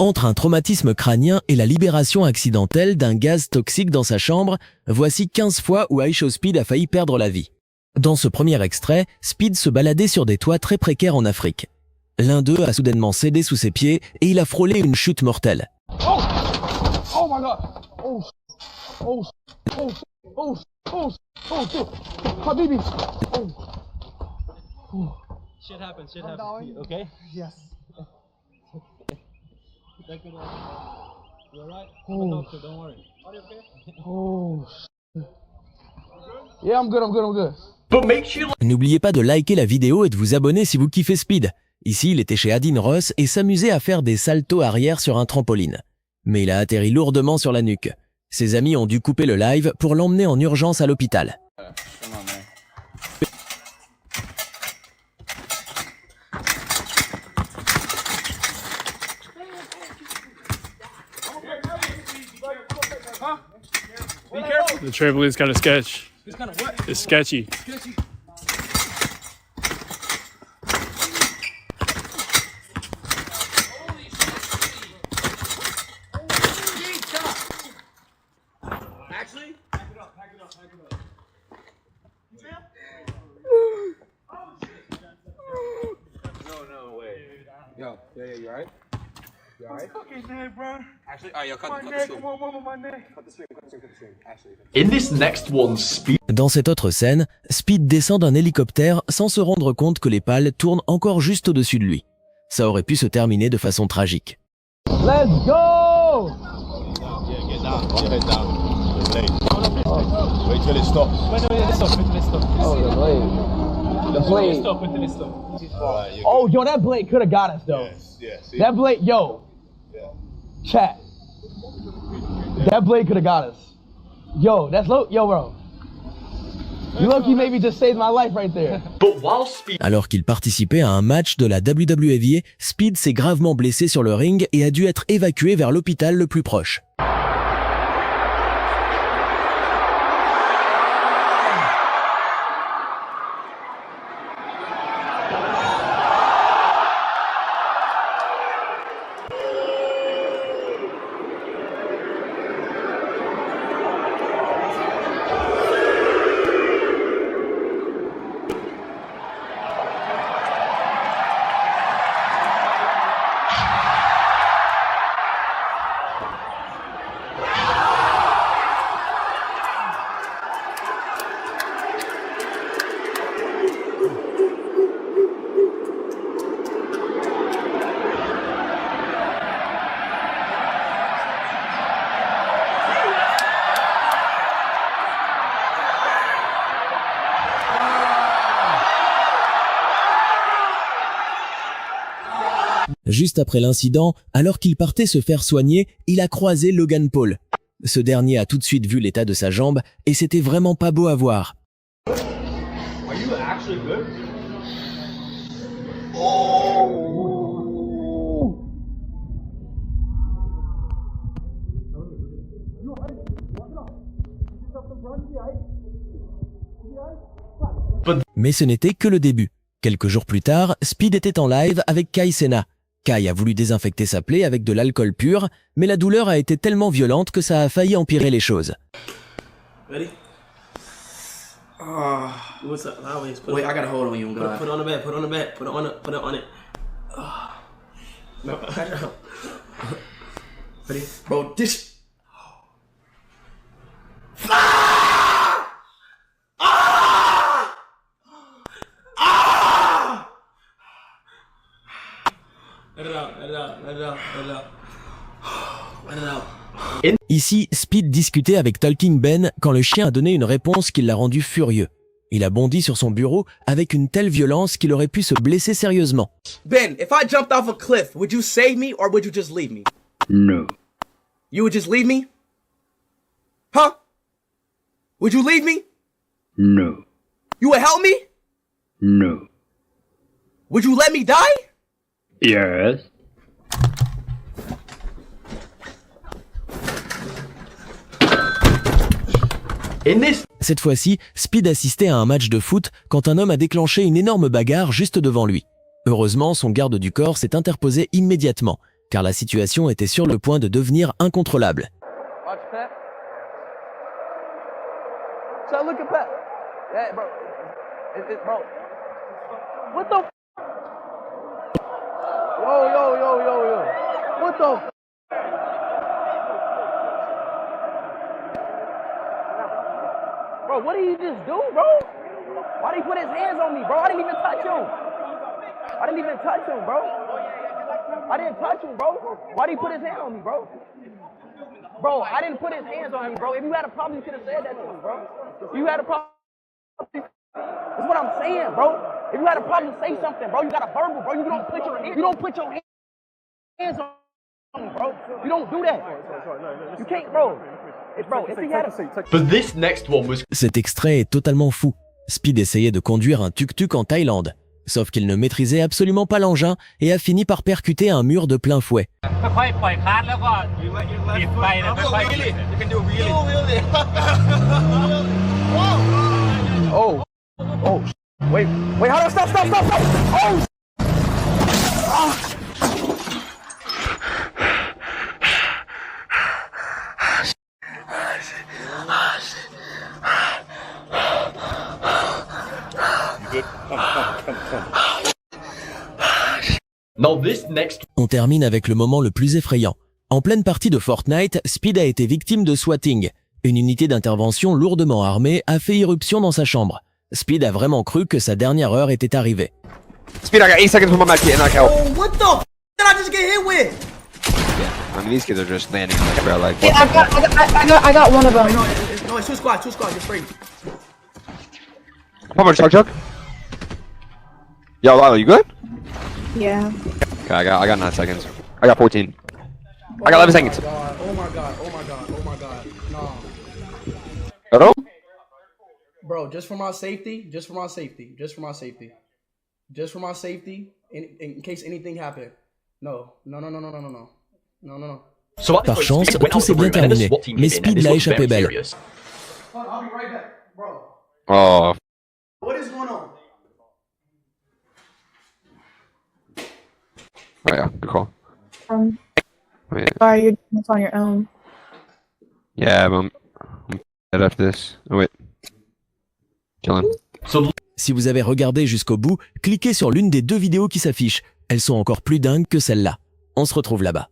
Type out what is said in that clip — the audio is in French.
Entre un traumatisme crânien et la libération accidentelle d'un gaz toxique dans sa chambre, voici 15 fois où IShowSpeed a failli perdre la vie. Dans ce premier extrait, Speed se baladait sur des toits très précaires en Afrique. L'un d'eux a soudainement cédé sous ses pieds et il a frôlé une chute mortelle. Oh! Oh my God! Oh! Oh! Oh! Oh! Oh! Oh! Habibi! Oh! Oh! Shit happens, okay? Yes. You alright? I'm a doctor, don't worry. Are you okay? Oh! Yeah, I'm good. N'oubliez pas de liker la vidéo et de vous abonner si vous kiffez Speed. Ici, il était chez Adin Ross et s'amusait à faire des saltos arrière sur un trampoline. Mais il a atterri lourdement sur la nuque. Ses amis ont dû couper le live pour l'emmener en urgence à l'hôpital. The trampoline's kind of sketch. It's kind of what? It's sketchy. Sketchy. Actually? Pack it up. No way. Yo, yeah, you alright? You alright? Fucking neck, bro. Actually, alright, yo, cut My the neck, stream. come on, my neck. Cut the stream. Ashley. In this next one, Speed Dans cette autre scène, Speed descend d'un hélicoptère sans se rendre compte que les pales tournent encore juste au-dessus de lui. Ça aurait pu se terminer de façon tragique. Let's go! Yeah, get down. On your head down. Wait till it stops. Wait, let's stop. Oh, the blade. The blade. Wait, let's stop. Alright, you're Oh, yo, that blade could have got us, though. good. Yeah, see? That blade, yo. Yeah. Chat. That blade could have got us. Yo, that's low. Yo, bro. You low-key maybe just saved my life right there. But while Speed Alors qu'il participait à un match de la WWEVA, Speed s'est gravement blessé sur le ring et a dû être évacué vers l'hôpital le plus proche. Juste après l'incident, alors qu'il partait se faire soigner, il a croisé Logan Paul. Ce dernier a tout de suite vu l'état de sa jambe et c'était vraiment pas beau à voir. Are you actually good? Mais ce n'était que le début. Quelques jours plus tard, Speed était en live avec Kai Cenat. Kai a voulu désinfecter sa plaie avec de l'alcool pur, mais la douleur a été tellement violente que ça a failli empirer les choses. Ready? What's up? Wait, I got a hold on you, God. Put it on the bed. Put it on the bed. Put it on it. No, ready? Bro, this. Let it out. Ici, Speed discutait avec Talking Ben quand le chien a donné une réponse qui l'a rendu furieux. Il a bondi sur son bureau avec une telle violence qu'il aurait pu se blesser sérieusement. Ben, if I jumped off a cliff, would you save me or would you just leave me? No. You would just leave me? Huh? Would you leave me? No. You would help me? No. Would you let me die? Yes. Cette fois-ci, Speed assistait à un match de foot quand un homme a déclenché une énorme bagarre juste devant lui. Heureusement, son garde du corps s'est interposé immédiatement. car la situation était sur le point de devenir incontrôlable. Watch Pep. So look at Pep. Yeah, bro. Bro. What the? Yo. What the? Bro, what did he just do, bro? Why did he put his hands on me, bro? I didn't even touch him. I didn't touch him, bro. Why did he put his hand on me, bro? Bro, I didn't put his hands on him, bro. If you had a problem, you could have said that to him, bro. If you had a problem, that's what I'm saying, bro. If you had a problem, say something, bro. You got a verbal, bro. You don't put your hands on me, bro. You don't do that. You can't, bro. If he had a... But this next one was Cet extrait est totalement fou. Speed essayait de conduire un tuk-tuk en Thaïlande. Sauf qu'il ne maîtrisait absolument pas l'engin et a fini par percuter un mur de plein fouet. Oh. Wait, hold on, stop. Oh! now this next On termine avec le moment le plus effrayant. En pleine partie de Fortnite, Speed a été victime de swatting. Une unité d'intervention lourdement armée a fait irruption dans sa chambre. Speed a vraiment cru que sa dernière heure était arrivée. Speed, I got 8 seconds for my match and knock out. Oh, what the f did I just get hit with? I mean, these kids are just landing like, bro, like, Yeah, I got one of them. No, it's two squads, you're free. How much, Chuck? Yo, Lilo, you good? Yeah. Okay, I got 9 seconds. I got 14. I got 11 seconds. Oh my god. No. Hello? Bro, just for my safety, in case anything happened. No. so at Par first, chance, Speed went tout out s'est the room bien and then the terminé, SWAT team mais came in, and Speed this l'a looked échappé very belle. serious. I'll be right back, bro. Oh, What is going on? oh yeah, good call. Wait, Sorry, you're doing this on your own. yeah, but I'm dead after this. Oh, wait. Killing. So Si vous avez regardé jusqu'au bout, cliquez sur l'une des deux vidéos qui s'affichent. Elles sont encore plus dingues que celle-là. On se retrouve là-bas.